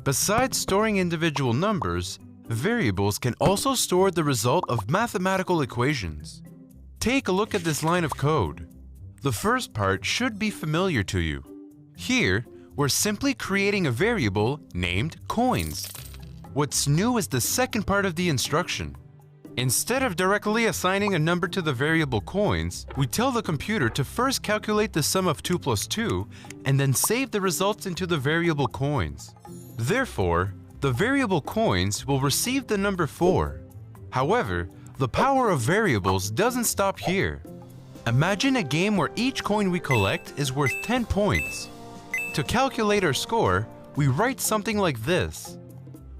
Besides storing individual numbers, variables can also store the result of mathematical equations. Take a look at this line of code. The first part should be familiar to you. Here, we're simply creating a variable named coins. What's new is the second part of the instruction. Instead of directly assigning a number to the variable coins, we tell the computer to first calculate the sum of 2 plus 2 and then save the results into the variable coins. Therefore, the variable coins will receive the number 4. However, the power of variables doesn't stop here. Imagine a game where each coin we collect is worth 10 points. To calculate our score, we write something like this.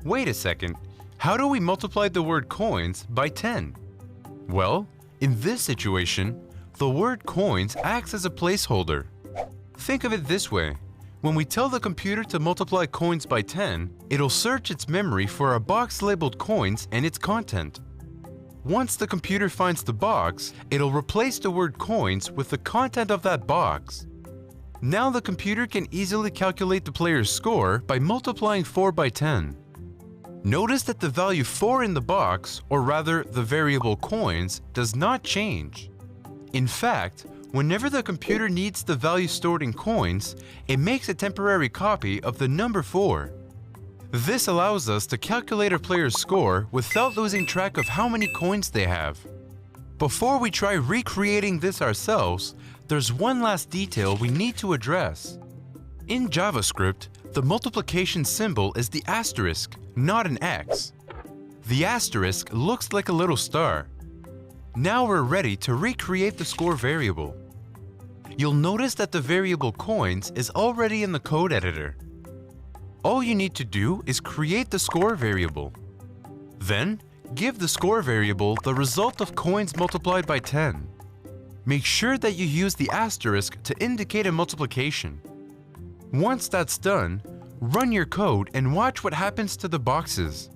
Wait a second, how do we multiply the word coins by 10? Well, in this situation, the word coins acts as a placeholder. Think of it this way. When we tell the computer to multiply coins by 10, it'll search its memory for a box labeled coins and its content. Once the computer finds the box, it'll replace the word coins with the content of that box. Now the computer can easily calculate the player's score by multiplying 4 by 10. Notice that the value 4 in the box, or rather the variable coins, does not change. In fact, whenever the computer needs the value stored in coins, it makes a temporary copy of the number 4. This allows us to calculate a player's score without losing track of how many coins they have. Before we try recreating this ourselves, there's one last detail we need to address. In JavaScript, the multiplication symbol is the asterisk, not an X. The asterisk looks like a little star. Now we're ready to recreate the score variable. You'll notice that the variable coins is already in the code editor. All you need to do is create the score variable. Then, give the score variable the result of coins multiplied by 10. Make sure that you use the asterisk to indicate a multiplication. Once that's done, run your code and watch what happens to the boxes.